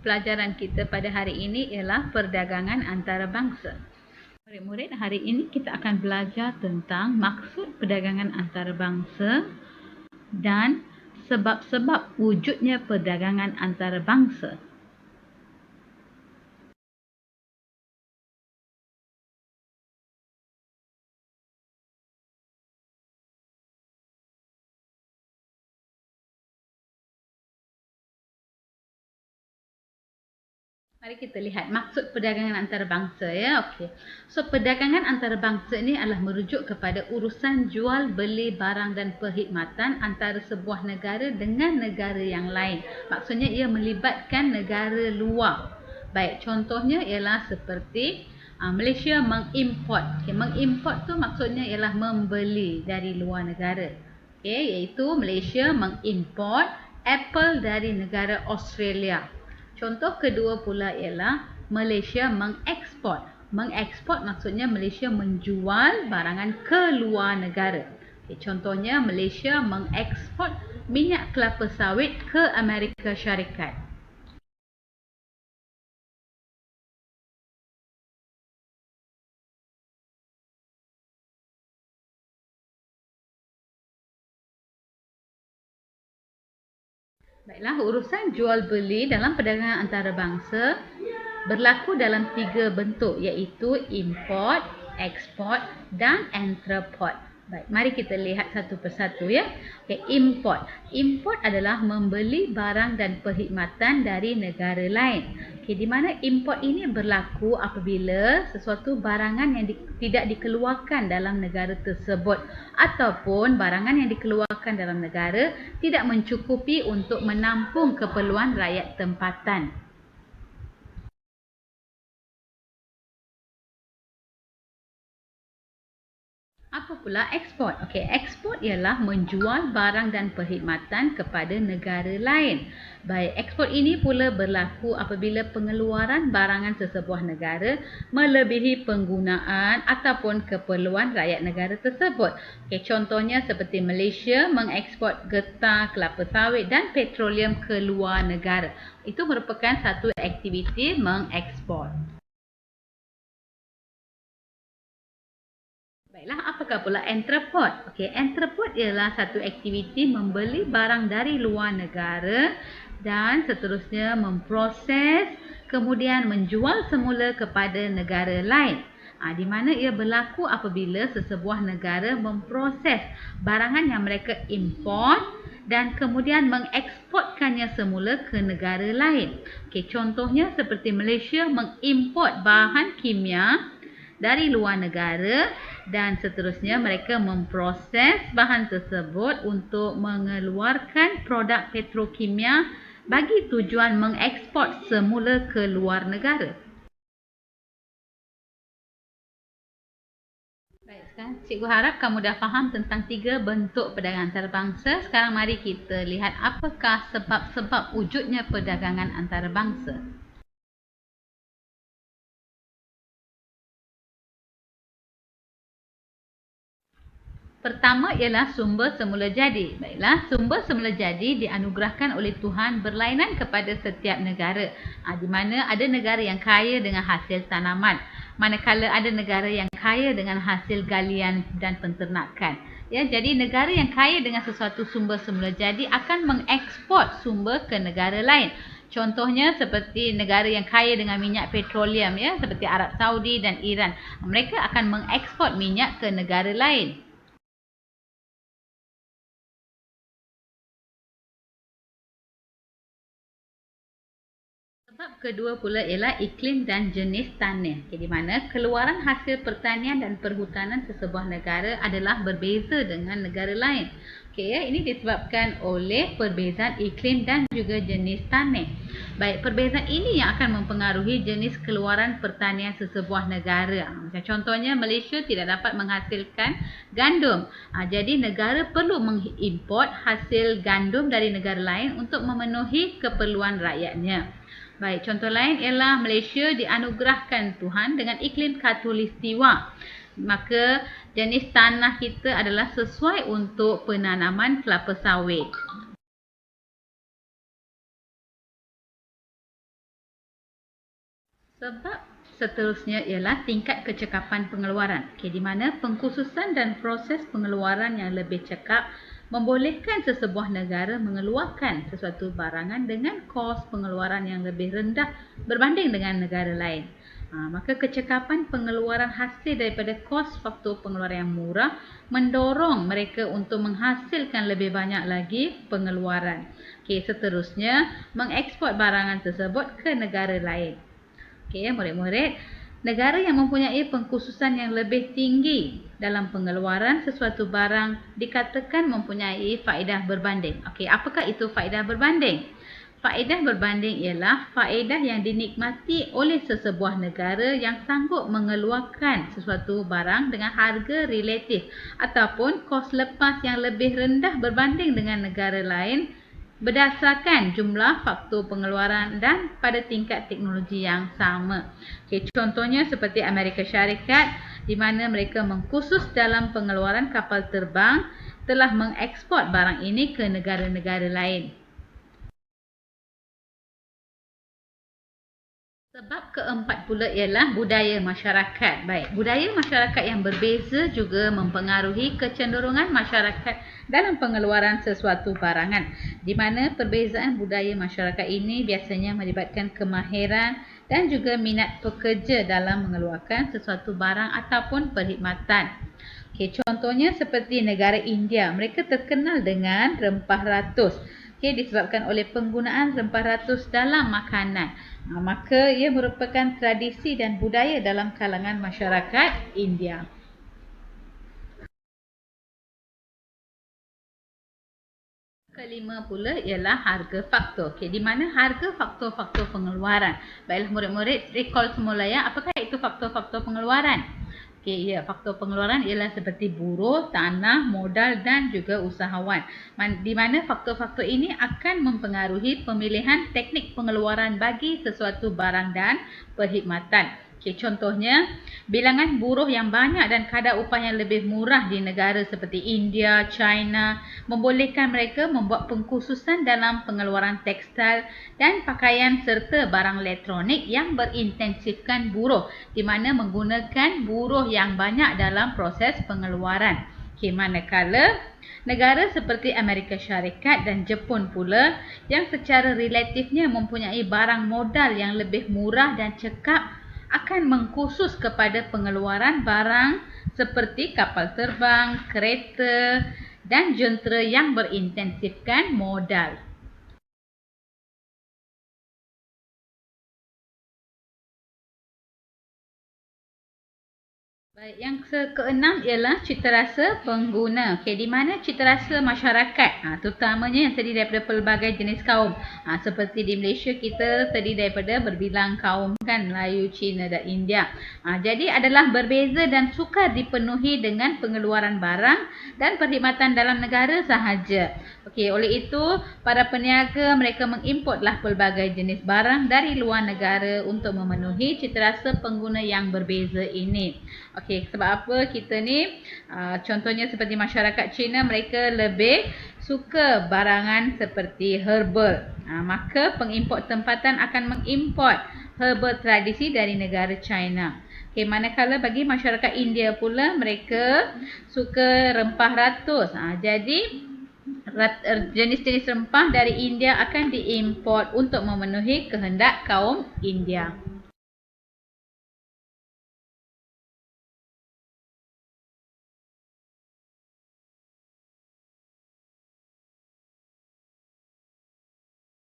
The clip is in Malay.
pelajaran kita pada hari ini ialah perdagangan antarabangsa. Murid-murid, hari ini kita akan belajar tentang maksud perdagangan antarabangsa dan sebab-sebab wujudnya perdagangan antarabangsa. Mari kita lihat maksud perdagangan antarabangsa ya. Okey. So perdagangan antarabangsa ini adalah merujuk kepada urusan jual beli barang dan perkhidmatan antara sebuah negara dengan negara yang lain. Maksudnya ia melibatkan negara luar. Baik, contohnya ialah seperti Malaysia mengimport. Okay, mengimport tu maksudnya ialah membeli dari luar negara. Okay, iaitu Malaysia mengimport apple dari negara Australia. Contoh kedua pula ialah Malaysia mengeksport. Mengeksport maksudnya Malaysia menjual barangan ke luar negara. Okay, contohnya Malaysia mengeksport minyak kelapa sawit ke Amerika Syarikat. Baiklah, urusan jual beli dalam perdagangan antarabangsa berlaku dalam 3 bentuk, iaitu import, ekspor dan entrepot. Baik, mari kita lihat satu persatu ya. Okay, import. Import adalah membeli barang dan perkhidmatan dari negara lain. Okay, di mana import ini berlaku apabila sesuatu barangan yang tidak dikeluarkan dalam negara tersebut ataupun barangan yang dikeluarkan dalam negara tidak mencukupi untuk menampung keperluan rakyat tempatan. Apa pula ekspor? Okey, ekspor ialah menjual barang dan perkhidmatan kepada negara lain. Baik, ekspor ini pula berlaku apabila pengeluaran barangan sesebuah negara melebihi penggunaan ataupun keperluan rakyat negara tersebut. Okey, contohnya seperti Malaysia mengekspor getah, kelapa sawit dan petroleum ke luar negara. Itu merupakan satu aktiviti mengekspor. Baiklah, apakah pula entrepot? Okey, entrepot ialah satu aktiviti membeli barang dari luar negara dan seterusnya memproses kemudian menjual semula kepada negara lain. Di mana ia berlaku apabila sesebuah negara memproses barangan yang mereka import dan kemudian mengeksportkannya semula ke negara lain. Okey, contohnya seperti Malaysia mengimport bahan kimia dari luar negara dan seterusnya mereka memproses bahan tersebut untuk mengeluarkan produk petrokimia bagi tujuan mengeksport semula ke luar negara. Baik, sekarang cikgu harap kamu dah faham tentang 3 bentuk perdagangan antarabangsa. Sekarang mari kita lihat apakah sebab-sebab wujudnya perdagangan antarabangsa. Pertama ialah sumber semula jadi. Baiklah, sumber semula jadi dianugerahkan oleh Tuhan berlainan kepada setiap negara. Di mana ada negara yang kaya dengan hasil tanaman, manakala ada negara yang kaya dengan hasil galian dan penternakan. Ya, jadi negara yang kaya dengan sesuatu sumber semula jadi akan mengeksport sumber ke negara lain. Contohnya seperti negara yang kaya dengan minyak petroleum ya, seperti Arab Saudi dan Iran. Mereka akan mengeksport minyak ke negara lain. Sebab kedua pula ialah iklim dan jenis tanah. Di mana keluaran hasil pertanian dan perhutanan sesebuah negara adalah berbeza dengan negara lain. Ini disebabkan oleh perbezaan iklim dan juga jenis tanah. Baik, perbezaan ini yang akan mempengaruhi jenis keluaran pertanian sesebuah negara. Macam contohnya Malaysia tidak dapat menghasilkan gandum. Jadi negara perlu mengimport hasil gandum dari negara lain untuk memenuhi keperluan rakyatnya. Baik, contoh lain ialah Malaysia dianugerahkan Tuhan dengan iklim khatulistiwa. Maka jenis tanah kita adalah sesuai untuk penanaman kelapa sawit. Sebab seterusnya ialah tingkat kecekapan pengeluaran. Di mana pengkhususan dan proses pengeluaran yang lebih cekap membolehkan sesebuah negara mengeluarkan sesuatu barangan dengan kos pengeluaran yang lebih rendah berbanding dengan negara lain. Maka kecekapan pengeluaran hasil daripada kos faktor pengeluaran yang murah mendorong mereka untuk menghasilkan lebih banyak lagi pengeluaran. Seterusnya, mengeksport barangan tersebut ke negara lain. Murid-murid, negara yang mempunyai pengkhususan yang lebih tinggi dalam pengeluaran sesuatu barang dikatakan mempunyai faedah berbanding. Apakah itu faedah berbanding? Faedah berbanding ialah faedah yang dinikmati oleh sesebuah negara yang sanggup mengeluarkan sesuatu barang dengan harga relatif ataupun kos lepas yang lebih rendah berbanding dengan negara lain berdasarkan jumlah faktor pengeluaran dan pada tingkat teknologi yang sama. Contohnya seperti Amerika Syarikat, di mana mereka mengkhusus dalam pengeluaran kapal terbang telah mengeksport barang ini ke negara-negara lain. Sebab keempat pula ialah budaya masyarakat. Baik, budaya masyarakat yang berbeza juga mempengaruhi kecenderungan masyarakat dalam pengeluaran sesuatu barangan, di mana perbezaan budaya masyarakat ini biasanya melibatkan kemahiran dan juga minat pekerja dalam mengeluarkan sesuatu barang ataupun perkhidmatan. Contohnya seperti negara India, mereka terkenal dengan rempah ratus. Disebabkan oleh penggunaan rempah ratus dalam makanan. Maka ia merupakan tradisi dan budaya dalam kalangan masyarakat India. Kelima pula ialah harga faktor. Di mana harga faktor-faktor pengeluaran. Baiklah murid-murid, recall semula ya. Apakah itu faktor-faktor pengeluaran? Faktor pengeluaran ialah seperti buruh, tanah, modal dan juga usahawan. Di mana faktor-faktor ini akan mempengaruhi pemilihan teknik pengeluaran bagi sesuatu barang dan perkhidmatan. Contohnya, bilangan buruh yang banyak dan kadar upah yang lebih murah di negara seperti India, China membolehkan mereka membuat pengkhususan dalam pengeluaran tekstil dan pakaian serta barang elektronik yang berintensifkan buruh, di mana menggunakan buruh yang banyak dalam proses pengeluaran. Manakala negara seperti Amerika Syarikat dan Jepun pula yang secara relatifnya mempunyai barang modal yang lebih murah dan cekap akan mengkhusus kepada pengeluaran barang seperti kapal terbang, kereta dan jentera yang berintensifkan modal. Baik, yang keenam ialah citarasa pengguna. Di mana citarasa masyarakat, terutamanya yang terdiri daripada pelbagai jenis kaum. Seperti di Malaysia kita terdiri daripada berbilang kaum kan, Melayu, Cina dan India. Jadi adalah berbeza dan sukar dipenuhi dengan pengeluaran barang dan perkhidmatan dalam negara sahaja. Oleh itu, para peniaga mereka mengimportlah pelbagai jenis barang dari luar negara untuk memenuhi citarasa pengguna yang berbeza ini. Sebab apa kita ni, contohnya seperti masyarakat Cina, mereka lebih suka barangan seperti herbal. Maka pengimport tempatan akan mengimport herbal tradisi dari negara China. Manakala bagi masyarakat India pula, mereka suka rempah ratus. Jadi jenis-jenis rempah dari India akan diimport untuk memenuhi kehendak kaum India.